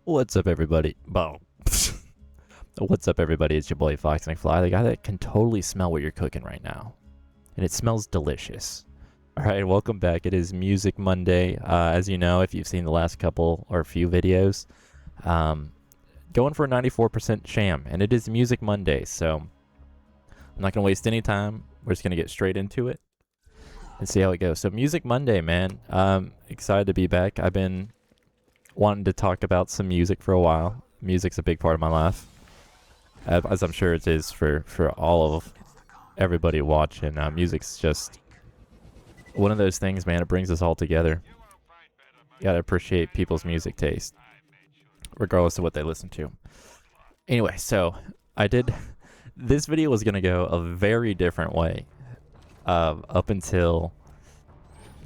What's up, everybody? Boom. What's up, everybody? It's your boy Fox McFly, the guy that can totally smell what you're cooking right now, and it smells delicious. All right, welcome back. It is Music Monday. As you know, if you've seen the last couple or few videos, um, going for a 94% sham, and it is Music Monday. So I'm not gonna waste any time. We're just gonna get straight into it and see how it goes. So Music Monday, man. Excited to be back. I've been wanting to talk about some music for a while. Music's a big part of my life, as I'm sure it is for all of everybody watching. Music's just one of those things, man. It brings us all together. You gotta appreciate people's music taste, regardless of what they listen to. Anyway, so I did. This video was gonna go a very different way. Up until,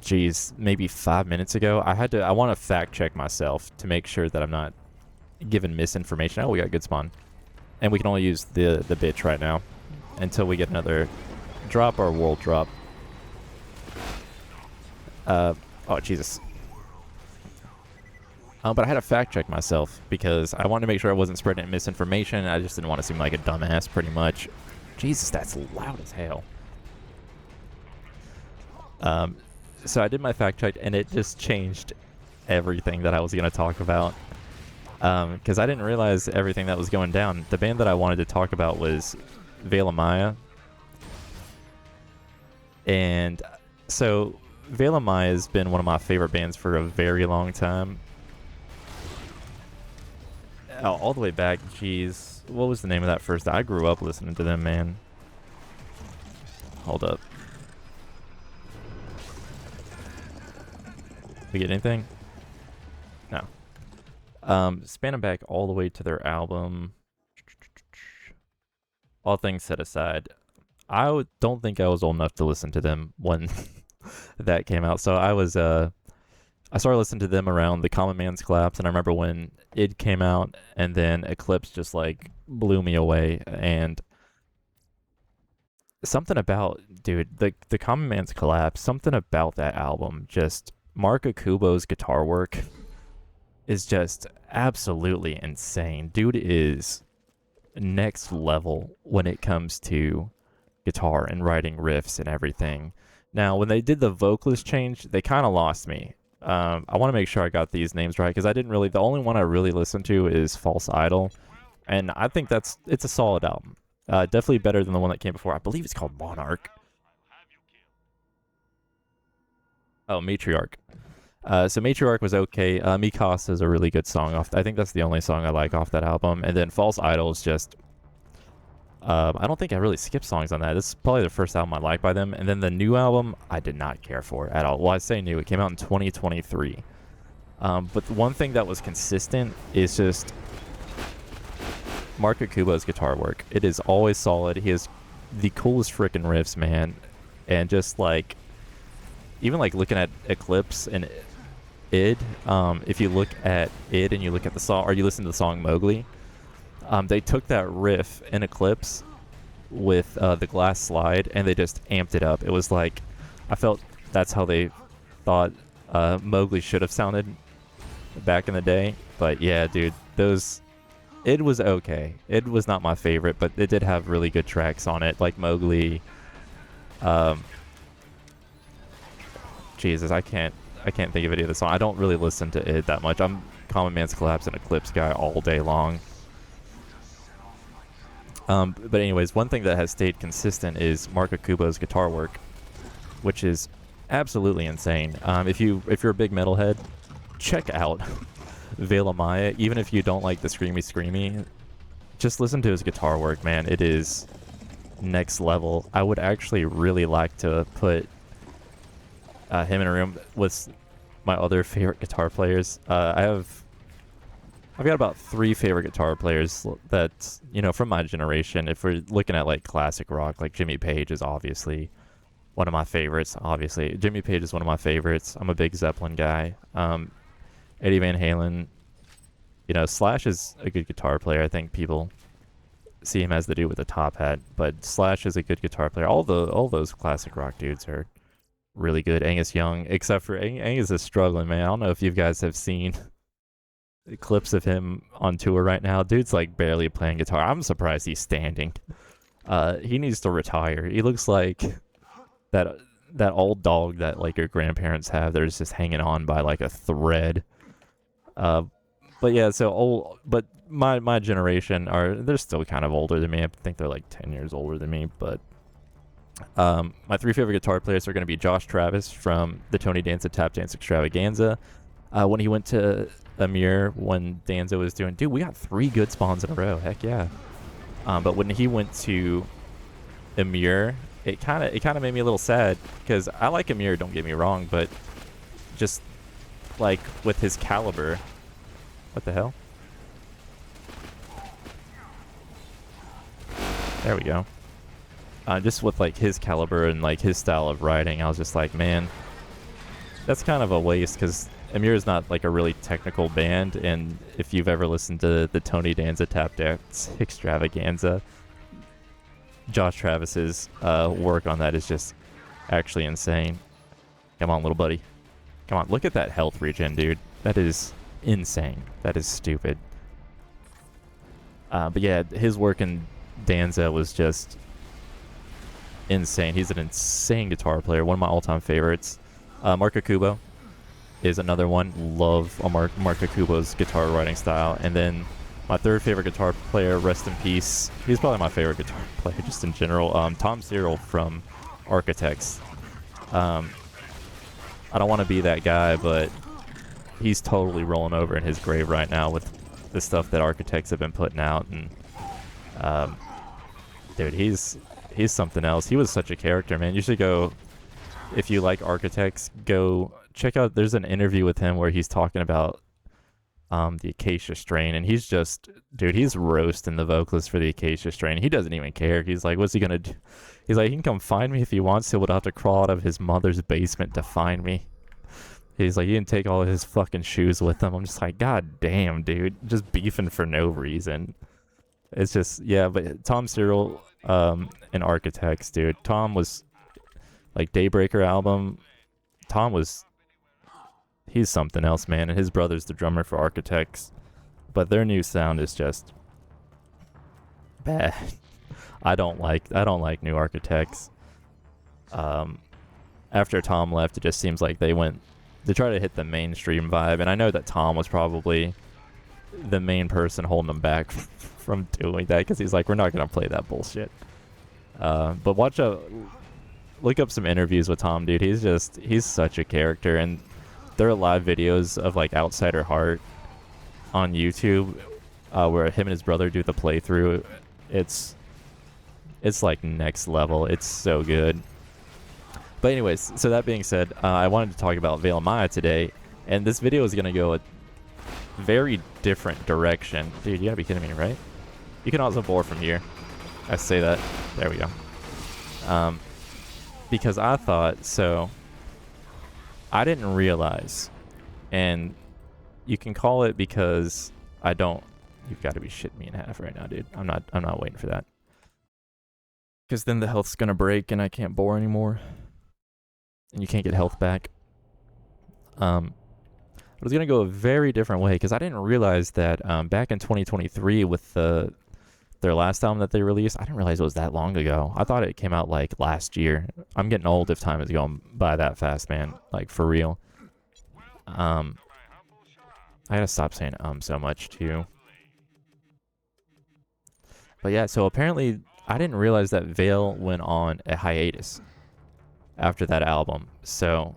geez, maybe 5 minutes ago, I want to fact check myself to make sure that I'm not giving misinformation. Oh, we got good spawn, and we can only use the bitch right now until we get another drop or world drop. Oh Jesus. But I had to fact check myself because I wanted to make sure I wasn't spreading misinformation. I just didn't want to seem like a dumbass, pretty much. Jesus, that's loud as hell. So I did my fact check, and it just changed everything that I was going to talk about. Because I didn't realize everything that was going down. The band that I wanted to talk about was Veil Maya. And so Veil Maya has been one of my favorite bands for a very long time. All the way back, geez. What was the name of that first? I grew up listening to them, man. Hold up. We get anything? No. Spanning back all the way to their album. All things set aside, don't think I was old enough to listen to them when that came out. So I started listening to them around the Common Man's Collapse, and I remember when it came out, and then Eclipse just like blew me away. And something about, dude, the Common Man's Collapse, something about that album, just Mark Akubo's guitar work is just absolutely insane. Dude is next level when it comes to guitar and writing riffs and everything. Now, when they did the vocalist change, they kind of lost me. I want to make sure I got these names right because I didn't really. The only one I really listened to is False Idol, and I think it's a solid album. Definitely better than the one that came before. I believe it's called Monarch. Oh, Matriarch. So Matriarch was okay. Mikasa is a really good song off. I think that's the only song I like off that album. And then False Idol is just. I don't think I really skipped songs on that. This is probably the first album I like by them. And then the new album, I did not care for at all. Well, I say new. It came out in 2023. But the one thing that was consistent is just Mark Akubo's guitar work. It is always solid. He has the coolest freaking riffs, man. And just like, even like looking at Eclipse and id, if you look at id and you look at the song, or you listen to the song Mowgli, they took that riff in Eclipse with the glass slide and they just amped it up. It was like, I felt that's how they thought Mowgli should have sounded back in the day. But yeah, dude, it was okay. It was not my favorite, but it did have really good tracks on it, like Mowgli. Jesus, I can't think of any of the song. I don't really listen to it that much. I'm Common Man's Collapse and Eclipse guy all day long. But anyways, one thing that has stayed consistent is Mark Akubo's guitar work, which is absolutely insane. If you're a big metalhead, check out Veil Maya. Even if you don't like the screamy, just listen to his guitar work, man. It is next level. I would actually really like to put him in a room with my other favorite guitar players. I've got about 3 favorite guitar players that, from my generation. If we're looking at like classic rock, like Jimmy Page is obviously one of my favorites. Obviously, Jimmy Page is one of my favorites. I'm a big Zeppelin guy. Eddie Van Halen, Slash is a good guitar player. I think people see him as the dude with the top hat, but Slash is a good guitar player. All those classic rock dudes are really good. Angus Young, except for Angus is struggling, man. I don't know if you guys have seen clips of him on tour right now. Dude's like barely playing guitar. I'm surprised he's standing. He needs to retire. He looks like that old dog that like your grandparents have. They're just hanging on by like a thread. But yeah, so old. But my generation they're still kind of older than me. I think they're like 10 years older than me. But my three favorite guitar players are going to be Josh Travis from the Tony Danza Tap Dance Extravaganza. When he went to Amir, when Danza was doing, dude, we got 3 good spawns in a row. Heck yeah. But when he went to Amir, it kind of made me a little sad because I like Amir, don't get me wrong, but just like with his caliber, what the hell? There we go. Just with like his caliber and like his style of riding, I was just like, man, that's kind of a waste because Amir is not like a really technical band, and if you've ever listened to the Tony Danza Tap Dance Extravaganza, Josh Travis's work on that is just actually insane. Come on, little buddy. Come on, look at that health regen, dude. That is insane. That is stupid. But yeah, his work in Danza was just insane. He's an insane guitar player. One of my all-time favorites. Marco Kubo is another one. Love Marco Kubo's guitar writing style. And then my third favorite guitar player, rest in peace. He's probably my favorite guitar player just in general. Tom Cyril from Architects. I don't want to be that guy, but he's totally rolling over in his grave right now with the stuff that Architects have been putting out. And dude, he's something else. He was such a character, man. You should go, if you like Architects, go check out, there's an interview with him where he's talking about the Acacia Strain, and he's just, dude, he's roasting the vocalist for the Acacia Strain. He doesn't even care. He's like, what's he gonna do? He's like, he can come find me if he wants to, but I'll have to crawl out of his mother's basement to find me. He's like, he didn't take all of his fucking shoes with him. I'm just like, god damn, dude, just beefing for no reason. It's just, yeah. But Tom Cyril and Architects, dude, Tom was like Daybreaker album. Tom was, he's something else, man. And his brother's the drummer for Architects, but their new sound is just bad. I don't like new Architects. After Tom left, it just seems like they try to hit the mainstream vibe, and I know that Tom was probably the main person holding them back from doing that, because he's like, we're not gonna play that bullshit. But look up some interviews with Tom, dude. He's such a character, and there are live videos of like Outsider Heart on YouTube where him and his brother do the playthrough. It's like next level. It's so good. But anyways, so that being said, I wanted to talk about Veil Maya today, and this video is gonna go a very different direction. Dude, you gotta be kidding me, right? You can also bore from here. I say that. There we go. Because I thought, so I didn't realize, and you can call it because I don't. You've got to be shitting me in half right now, dude. I'm not waiting for that. Because then the health's gonna break and I can't bore anymore. And you can't get health back. I was gonna go a very different way because I didn't realize that back in 2023 with their last album that they released, I didn't realize it was that long ago. I thought it came out like last year. I'm getting old if time is going by that fast, man. Like for real. I gotta stop saying so much too. But yeah, so apparently I didn't realize that Veil went on a hiatus after that album. So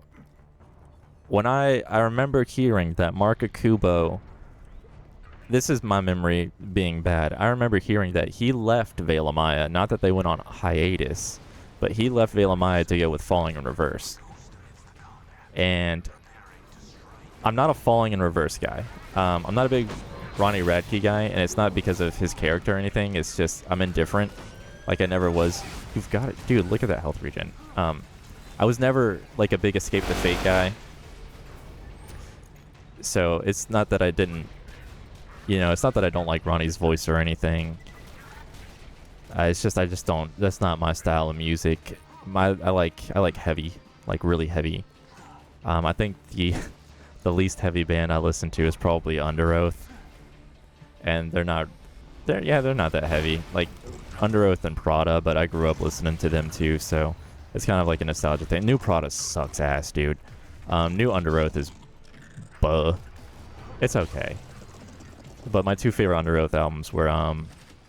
when I remember hearing that Marco Kubo, this is my memory being bad, I remember hearing that he left Veil Maya, not that they went on hiatus, but he left Veil Maya to go with Falling in Reverse. And I'm not a Falling in Reverse guy. I'm not a big Ronnie Radke guy, and it's not because of his character or anything. It's just I'm indifferent, like I never was. You've got it, dude. Look at that health regen. I was never like a big Escape the Fate guy, so it's not that I didn't, it's not that I don't like Ronnie's voice or anything. It's just I just don't. That's not my style of music. I like heavy, like really heavy. I think the least heavy band I listen to is probably Under Oath. and they're not that heavy. Like Under Oath and Prada, but I grew up listening to them too, so it's kind of like a nostalgia thing. New Prada sucks ass, dude. New Under Oath is buh. It's okay. But my two favorite Under Oath albums were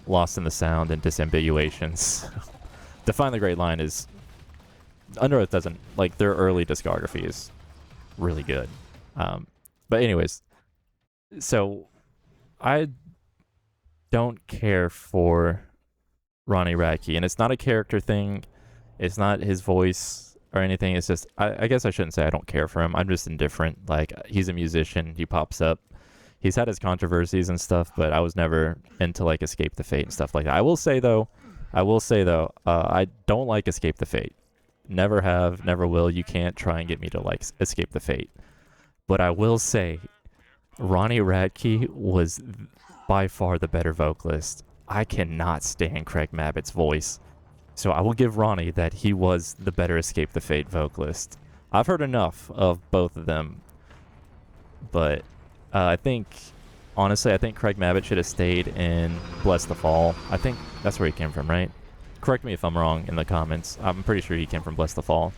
Lost in the Sound and Disambiguations. Define the Great Line is... Under Oath doesn't... Like, their early discography is really good. But anyways, so I don't care for Ronnie Radke, and it's not a character thing. It's not his voice or anything. It's just... I guess I shouldn't say I don't care for him. I'm just indifferent. Like, he's a musician. He pops up. He's had his controversies and stuff, but I was never into like Escape the Fate and stuff like that. I will say though, I don't like Escape the Fate. Never have, never will. You can't try and get me to like Escape the Fate. But I will say, Ronnie Radke was by far the better vocalist. I cannot stand Craig Mabbitt's voice. So I will give Ronnie that he was the better Escape the Fate vocalist. I've heard enough of both of them, but I think Craig Mabbitt should have stayed in Bless the Fall. I think that's where he came from, right? Correct me if I'm wrong in the comments. I'm pretty sure he came from Bless the Fall.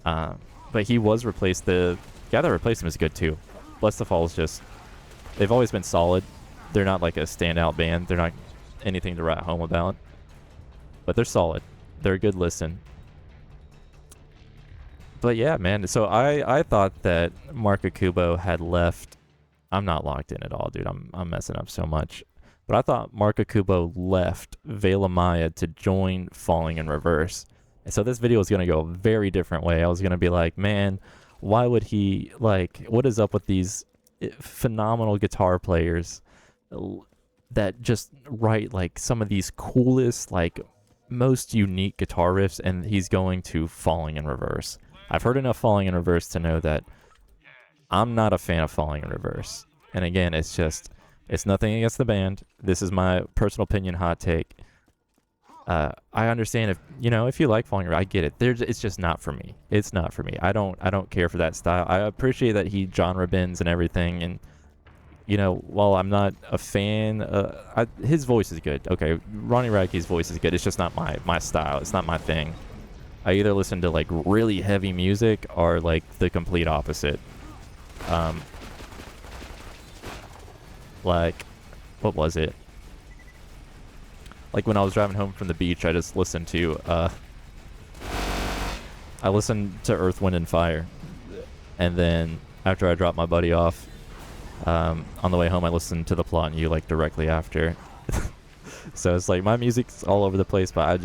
But he was replaced. The guy that replaced him is good too. Bless the Fall is just... They've always been solid. They're not like a standout band. They're not anything to write home about. But they're solid. They're a good listen. But yeah, man. So I thought that Mark Akubo had left... I'm not locked in at all, dude. I'm messing up so much. But I thought Mark Akubo left Veil of Maya to join Falling in Reverse. And so this video was going to go a very different way. I was going to be like, man, why would he, like, what is up with these phenomenal guitar players that just write, like, some of these coolest, like, most unique guitar riffs, and he's going to Falling in Reverse. I've heard enough Falling in Reverse to know that I'm not a fan of Falling in Reverse. And again, it's nothing against the band. This is my personal opinion, hot take. I understand if you like Falling in Reverse, I get it. It's just not for me. It's not for me. I don't care for that style. I appreciate that he genre bends and everything, and while I'm not a fan, his voice is good. Okay, Ronnie Radke's voice is good. It's just not my style. It's not my thing. I either listen to like really heavy music or like the complete opposite. Like, what was it? Like when I was driving home from the beach, I just listened to, Earth, Wind, and Fire. And then after I dropped my buddy off, on the way home, I listened to The Plot and You, like, directly after. So it's like, my music's all over the place, but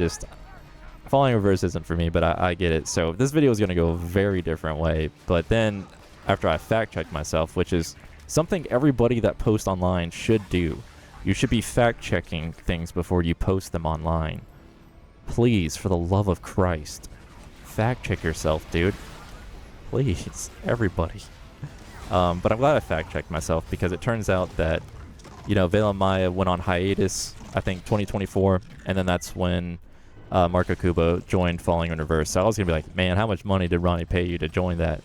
Falling in Reverse isn't for me, but I get it. So this video is going to go a very different way. But then, after I fact-checked myself, which is something everybody that posts online should do. You should be fact-checking things before you post them online. Please, for the love of Christ, fact-check yourself, dude. Please, everybody. But I'm glad I fact-checked myself, because it turns out that, Veil of Maya went on hiatus, I think 2024, and then that's when Mark Akubo joined Falling in Reverse. So I was going to be like, man, how much money did Ronnie pay you to join that?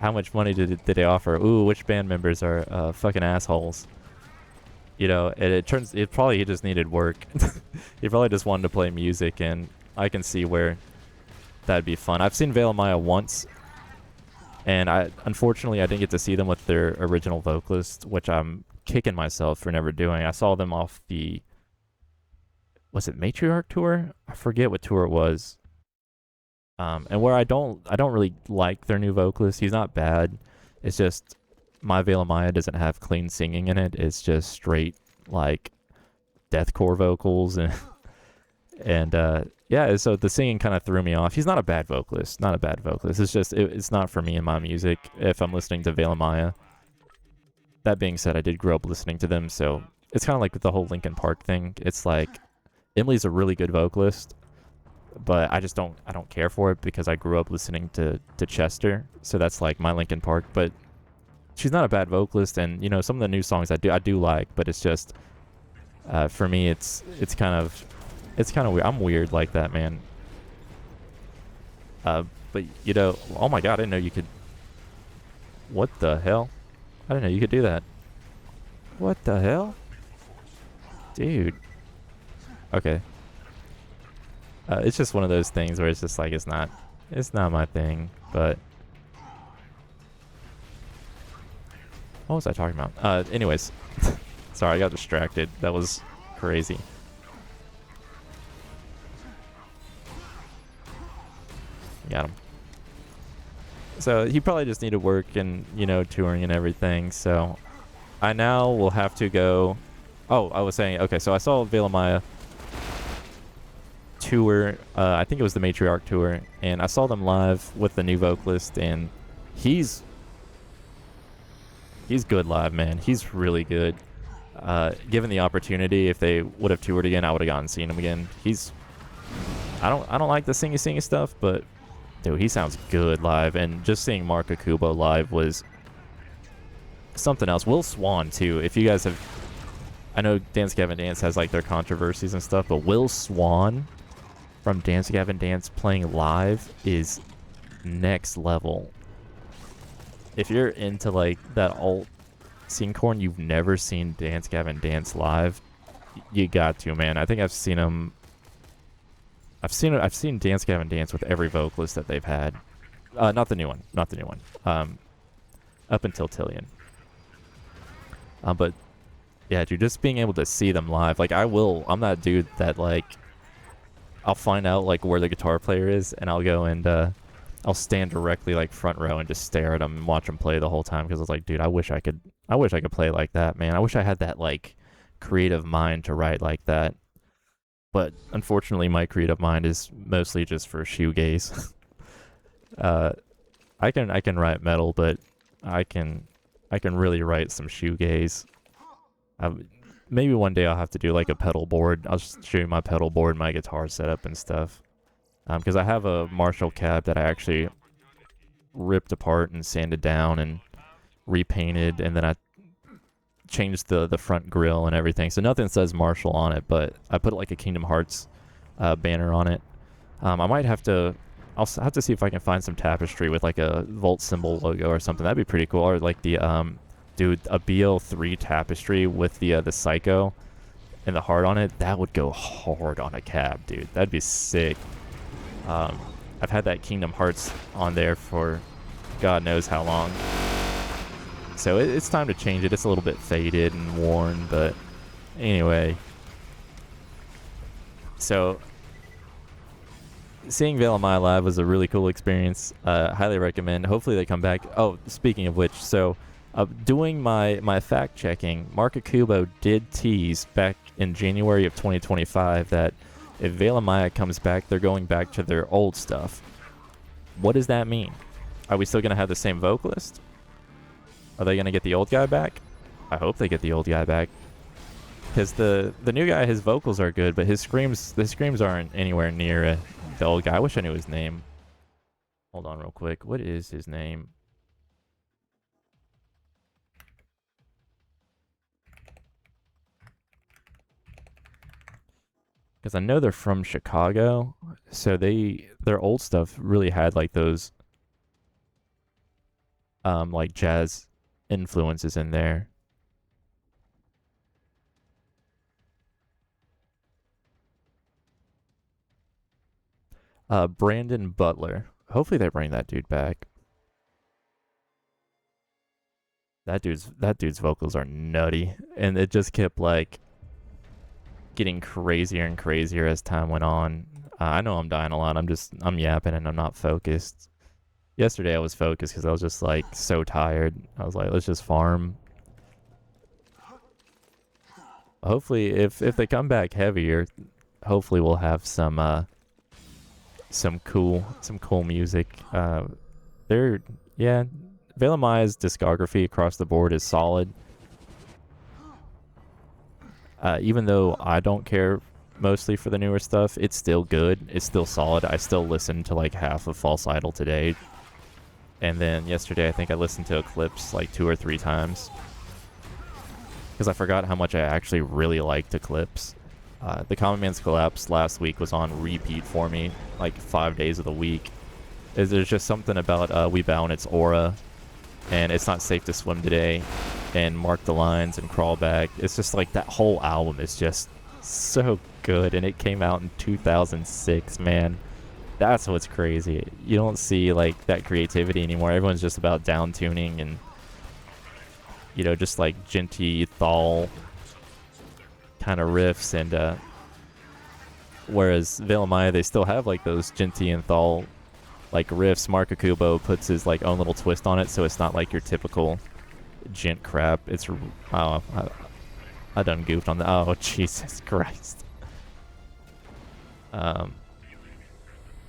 How much money did they offer? Ooh, which band members are fucking assholes? And it probably he just needed work. He probably just wanted to play music, and I can see where that'd be fun. I've seen Veil of Maya once, and unfortunately I didn't get to see them with their original vocalist, which I'm kicking myself for never doing. I saw them off the, was it Matriarch tour? I forget what tour it was. And where I don't really like their new vocalist. He's not bad. It's just my Veil of Maya doesn't have clean singing in it. It's just straight like deathcore vocals and yeah. So the singing kind of threw me off. He's not a bad vocalist. Not a bad vocalist. It's just it's not for me in my music. If I'm listening to Veil of Maya. That being said, I did grow up listening to them, so it's kind of like with the whole Linkin Park thing. It's like Emily's a really good vocalist, but I don't care for it because I grew up listening to Chester, so that's like my Linkin Park. But she's not a bad vocalist, and some of the new songs I do like, but it's just for me it's kind of weird. I'm weird like that, man. But oh my god, I didn't know you could. What the hell? I didn't know you could do that. What the hell? Dude. Okay. It's just one of those things where it's just like, it's not my thing, but... What was I talking about? Anyways. Sorry, I got distracted. That was crazy. Got him. So he probably just needed work and, you know, touring and everything. So I now will have to go. Oh, I was saying, okay, so I saw Veil Maya tour. I think it was the Matriarch tour. And I saw them live with the new vocalist. And he's good live, man. He's really good. Given the opportunity, if they would have toured again, I would have gone and seen him again. I don't like the singy stuff, but dude, he sounds good live, and just seeing Mark Akubo live was something else. Will Swan, too. If you guys have... I know Dance Gavin Dance has, like, their controversies and stuff, but Will Swan from Dance Gavin Dance playing live is next level. If you're into, like, that alt scene core and you've never seen Dance Gavin Dance live, you got to, man. I think I've seen him... I've seen Dance Gavin Dance with every vocalist that they've had. Not the new one. Up until Tillian. But yeah, dude, just being able to see them live. Like, I'm that dude that, like, I'll find out, like, where the guitar player is, and I'll go and I'll stand directly, like, front row and just stare at them and watch them play the whole time, because it's like, dude, I wish I could play like that, man. I wish I had that, like, creative mind to write like that. But unfortunately, my creative mind is mostly just for shoegaze. I can write metal, but I can really write some shoegaze. Maybe one day I'll have to do like a pedal board. I'll just show you my pedal board, my guitar setup and stuff. Because I have a Marshall cab that I actually ripped apart and sanded down and repainted, and then I changed the front grille and everything, so nothing says Marshall on it, but I put like a Kingdom Hearts banner on it. I'll have to see if I can find some tapestry with like a Volt symbol logo or something. That'd be pretty cool. Or like the dude, a BL3 tapestry with the Psycho and the heart on it. That would go hard on a cab, dude. That'd be sick. I've had that Kingdom Hearts on there for God knows how long. So it's time to change it. It's a little bit faded and worn, but anyway. So seeing Veil Maya live was a really cool experience. Highly recommend. Hopefully they come back. Oh, speaking of which, so doing my fact checking, Mark Akubo did tease back in January of 2025 that if Veil Maya comes back, they're going back to their old stuff. What does that mean? Are we still going to have the same vocalist? Are they going to get the old guy back? I hope they get the old guy back. Because the new guy, his vocals are good, but the screams aren't anywhere near the old guy. I wish I knew his name. Hold on real quick. What is his name? Because I know they're from Chicago, so their old stuff really had like those like jazz influences in there. Brandon Butler. Hopefully they bring that dude back. That dude's vocals are nutty, and it just kept like getting crazier and crazier as time went on. I know I'm dying a lot. I'm yapping and I'm not focused. Yesterday I was focused because I was just like so tired. I was like, let's just farm. Hopefully, if they come back heavier, hopefully we'll have some cool music. Veil Maya's discography across the board is solid. Even though I don't care mostly for the newer stuff, it's still good. It's still solid. I still listen to like half of False Idol today. And then yesterday I think I listened to Eclipse like 2 or 3 times. Because I forgot how much I actually really liked Eclipse. The Common Man's Collapse last week was on repeat for me, like 5 days of the week. There's just something about We Bow in its aura, and It's Not Safe to Swim Today. and Mark the Lines and Crawl Back. It's just like that whole album is just so good, and it came out in 2006, man. That's what's crazy. You don't see like that creativity anymore. Everyone's just about down tuning and, you know, just like Jinty Thal kind of riffs. And whereas Veil of Maya, they still have like those Jinty and Thal like riffs. Mark Akubo puts his like own little twist on it, so it's not like your typical Jint crap. It's I done goofed on the. Oh Jesus Christ.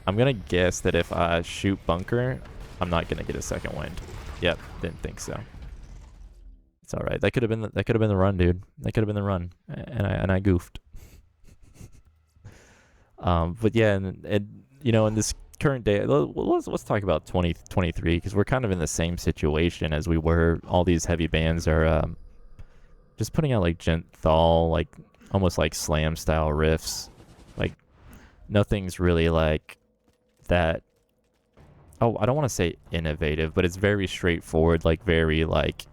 I'm gonna guess that if I shoot bunker, I'm not gonna get a second wind. Yep, didn't think so. It's all right. That could have been the run, dude. That could have been the run, and I goofed. But yeah, and you know, in this current day, let's talk about 2023 because we're kind of in the same situation as we were. All these heavy bands are just putting out like Jint Thal, like almost like slam style riffs. Like nothing's really like that. Oh, I don't want to say innovative, but it's very straightforward, like very like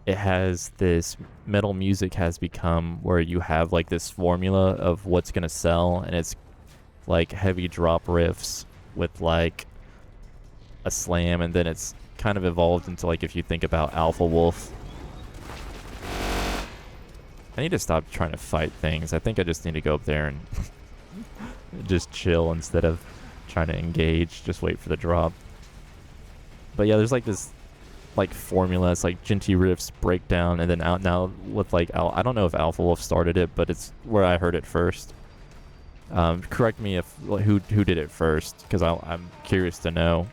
it has this metal music has become where you have like this formula of what's going to sell, and it's like heavy drop riffs with like a slam, and then it's kind of evolved into like if you think about Alpha Wolf. I need to stop trying to fight things. I think I just need to go up there and just chill instead of trying to engage. Just wait for the drop. But yeah, there's like this like formula. It's like Jinty riffs breakdown, and then out now with like I don't know if Alpha Wolf started it, but it's where I heard it first. Correct me if who did it first, because I'm curious to know.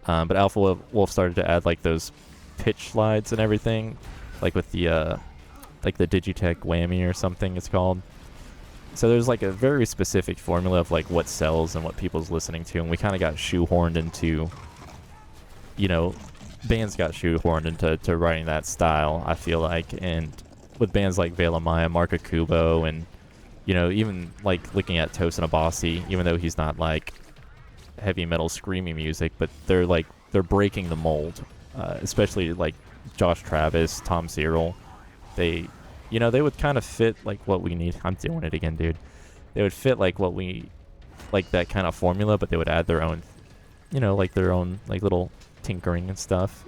But Alpha Wolf started to add like those pitch slides and everything, like with the like the Digitech whammy or something it's called. So there's like a very specific formula of like what sells and what people's listening to, and we kind of got shoehorned into, you know, bands got shoehorned into writing that style, I feel like. And with bands like Veil of Maya, Mark Akubo, and you know, even like looking at Tosin Abasi, even though he's not like heavy metal screaming music, but they're breaking the mold, especially like Josh Travis, Tom Cyril. They, you know, they would kind of fit like what we need. I'm doing it again, dude. They would fit like what we, like that kind of formula, but they would add their own, you know, like their own like little tinkering and stuff.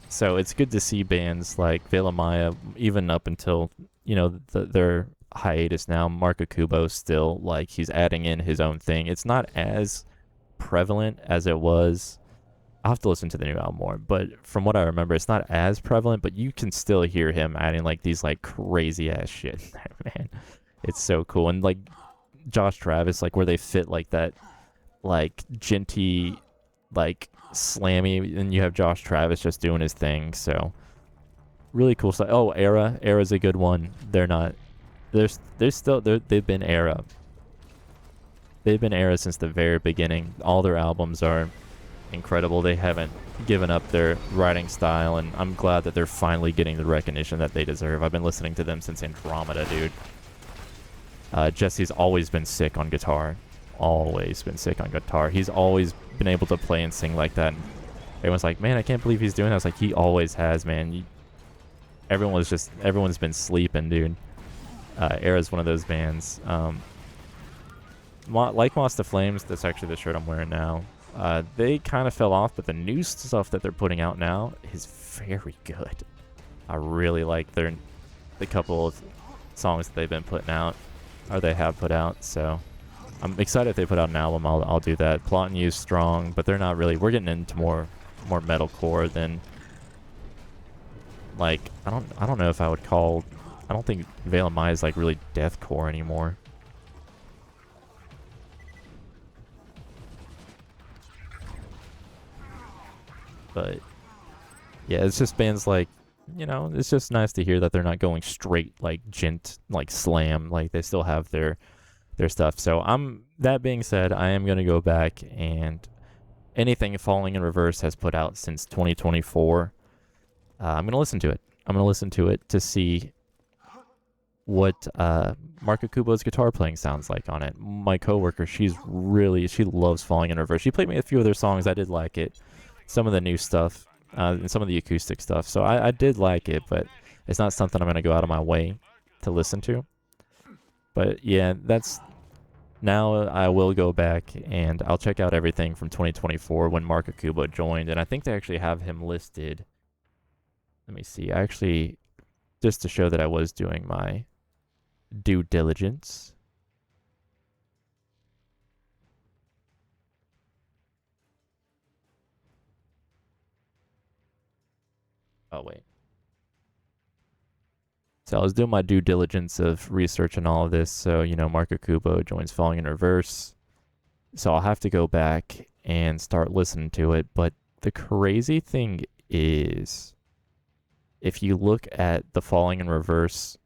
So it's good to see bands like Veil of Maya, even up until, you know, their hiatus now. Mark Akubo still, like, he's adding in his own thing. It's not as prevalent as it was. I'll have to listen to the new album more, but from what I remember, it's not as prevalent, but you can still hear him adding like these like crazy ass shit. Man, it's so cool. And like Josh Travis, like where they fit like that like Jinty like slammy, and you have Josh Travis just doing his thing. So really cool stuff. Oh, Era's a good one. They're still they've been Era. They've been Era since the very beginning. All their albums are incredible. They haven't given up their writing style, and I'm glad that they're finally getting the recognition that they deserve. I've been listening to them since Andromeda, dude. Jesse's always been sick on guitar. Always been sick on guitar. He's always been able to play and sing like that. And everyone's like, man, I can't believe he's doing that. I was like, he always has, man. Everyone's been sleeping, dude. Era's one of those bands. Like Moss to Flames, that's actually the shirt I'm wearing now. They kind of fell off, but the new stuff that they're putting out now is very good. I really like the couple of songs that they've been putting out, or they have put out. So I'm excited if they put out an album. I'll do that. Plot and Use strong, but they're not really. We're getting into more metalcore than like I don't know if I would call. I don't think Veil of Maya is like really deathcore anymore. But yeah, it's just bands like, you know, it's just nice to hear that they're not going straight like Jint, like slam, like they still have their stuff. So that being said, I am going to go back, and anything Falling in Reverse has put out since 2024, I'm going to listen to it. I'm going to listen to it to see what Mark Akubo's guitar playing sounds like on it. My coworker, she loves Falling in Reverse. She played me a few of their songs. I did like it. Some of the new stuff and some of the acoustic stuff. So I did like it, but it's not something I'm going to go out of my way to listen to. But yeah, that's... Now I will go back and I'll check out everything from 2024 when Mark Akubo joined. And I think they actually have him listed. Let me see. Actually, just to show that I was doing my due diligence. Oh, wait. So I was doing my due diligence of research and all of this. So, you know, Mark Akubo joins Falling in Reverse. So I'll have to go back and start listening to it. But the crazy thing is, if you look at the Falling in Reverse...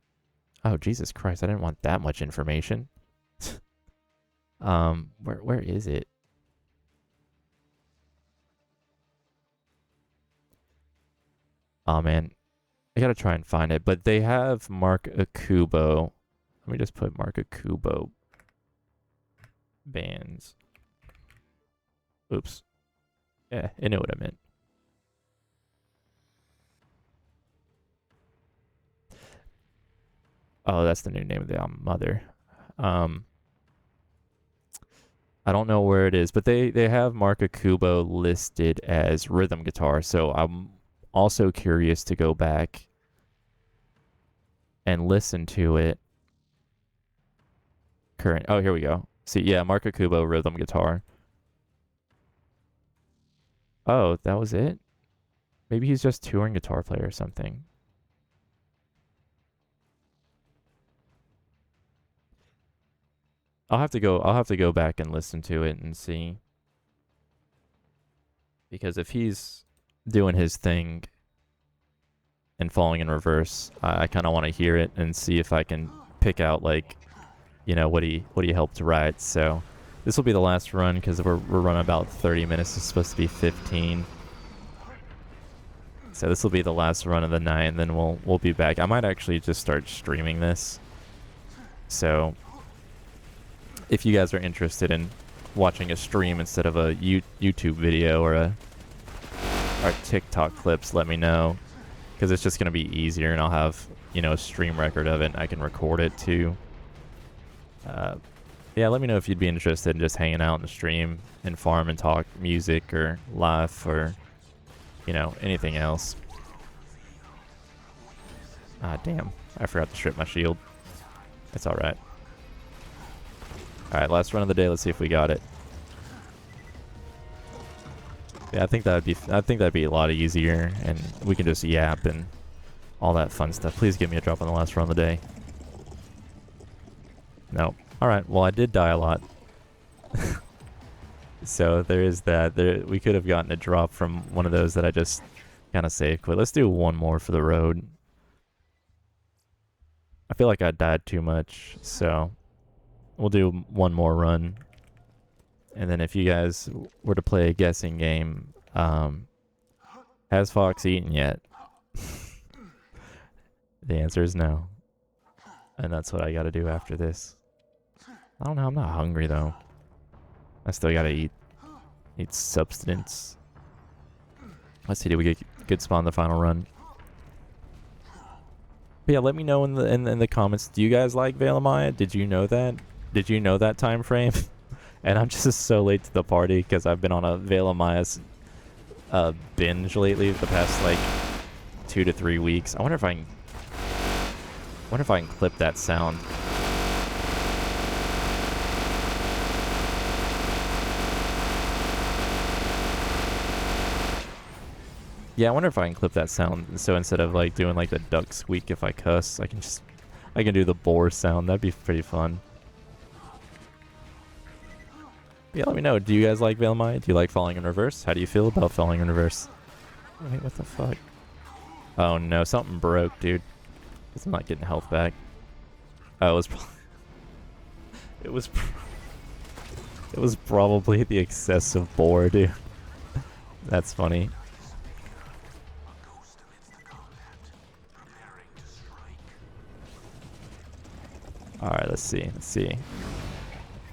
Oh, Jesus Christ, I didn't want that much information. Where is it? Oh, man. I gotta try and find it. But they have Mark Akubo. Let me just put Mark Akubo bands. Oops. Yeah, I knew what I meant. Oh, that's the new name of the album, Mother. I don't know where it is, but they have Mark Akubo listed as rhythm guitar. So I'm also curious to go back and listen to it. Current. Oh, here we go. See, yeah, Mark Akubo rhythm guitar. Oh, that was it? Maybe he's just touring guitar player or something. I'll have to go back and listen to it and see. Because if he's doing his thing and Falling in Reverse, I kind of want to hear it and see if I can pick out, like, you know, what he helped write. So this will be the last run because we're running about 30 minutes. It's supposed to be 15. So this will be the last run of the night, and then we'll be back. I might actually just start streaming this. So if you guys are interested in watching a stream instead of a YouTube video or TikTok clips, let me know, because it's just going to be easier, and I'll have, you know, a stream record of it, and I can record it too. Yeah, let me know if you'd be interested in just hanging out in the stream and farm and talk music or life or, you know, anything else. Ah, damn. I forgot to strip my shield. It's alright. Alright, last run of the day. Let's see if we got it. Yeah, I think that'd be a lot easier, and we can just yap and all that fun stuff. Please give me a drop on the last run of the day. No. Alright, well, I did die a lot. So there is that. We could have gotten a drop from one of those that I just kind of saved quit. Let's do one more for the road. I feel like I died too much, so we'll do one more run. And then if you guys were to play a guessing game, has Fox eaten yet? The answer is no. And that's what I gotta do after this. I don't know, I'm not hungry though. I still gotta eat substance. Let's see, did we get a good spot in the final run? But yeah, let me know in the comments. Do you guys like Veil of Maya? Did you know that? Did you know that time frame? And I'm just so late to the party because I've been on a Veil of Maya's binge lately the past like 2 to 3 weeks. I wonder if I can clip that sound. Yeah, I wonder if I can clip that sound. So instead of like doing like the duck squeak if I cuss, I can do the boar sound. That'd be pretty fun. Yeah, let me know. Do you guys like Veil of Maya? Do you like Falling in Reverse? How do you feel about Falling in Reverse? Wait, what the fuck? Oh no, something broke, dude. Guess I'm not getting health back. Oh, it was probably the excessive boar, dude. That's funny. Alright, let's see.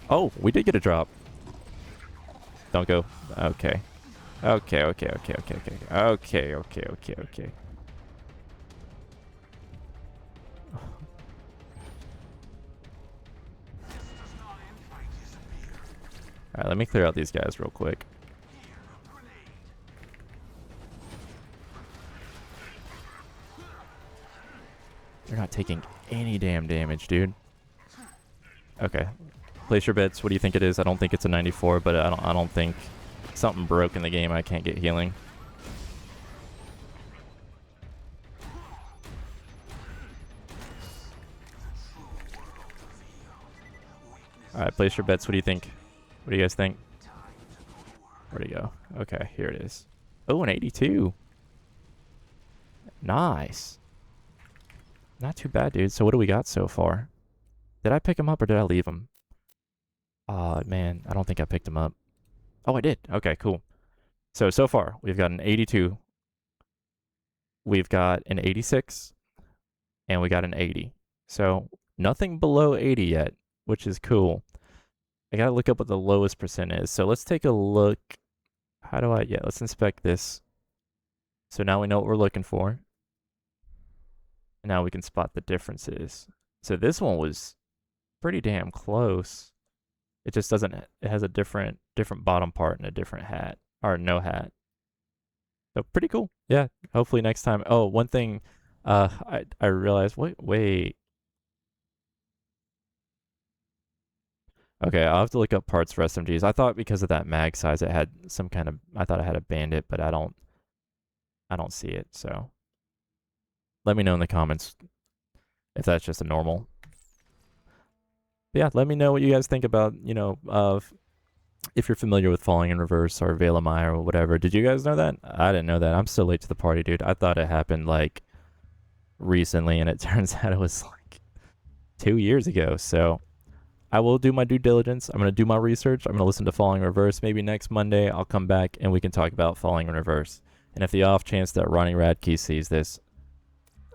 Oh, we did get a drop. Don't go. Okay. Okay, okay, okay, okay, okay. Okay, okay, okay, okay. Alright, let me clear out these guys real quick. They're not taking any damn damage, dude. Okay. Place your bets. What do you think it is? I don't think it's a 94, but I don't think something broke in the game. I can't get healing. Alright, place your bets. What do you think? What do you guys think? Where'd he go? Okay, here it is. Oh, an 82. Nice. Not too bad, dude. So what do we got so far? Did I pick him up or did I leave him? Oh, man. I don't think I picked him up. Oh, I did. Okay, cool. So far, we've got an 82. We've got an 86. And we got an 80. So nothing below 80 yet, which is cool. I gotta look up what the lowest percent is. So let's take a look. How do I... Yeah, let's inspect this. So now we know what we're looking for. And now we can spot the differences. So this one was pretty damn close. It just doesn't... It has a different bottom part and a different hat. Or no hat. So pretty cool. Yeah, hopefully next time. Oh, one thing I realized... Wait. Okay, I'll have to look up parts for SMGs. I thought because of that mag size it had some kind of... I thought I had a bandit, but I don't see it, so... Let me know in the comments if that's just a normal. But yeah, let me know what you guys think about, you know, if you're familiar with Falling in Reverse or Velamai or whatever. Did you guys know that? I didn't know that. I'm so late to the party, dude. I thought it happened, like, recently, and it turns out it was, like, 2 years ago, so... I will do my due diligence. I'm going to do my research. I'm going to listen to Falling in Reverse. Maybe next Monday I'll come back and we can talk about Falling in Reverse. And if the off chance that Ronnie Radke sees this,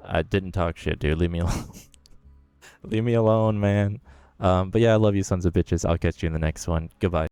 I didn't talk shit, dude. Leave me alone. Leave me alone, man. But yeah, I love you sons of bitches. I'll catch you in the next one. Goodbye.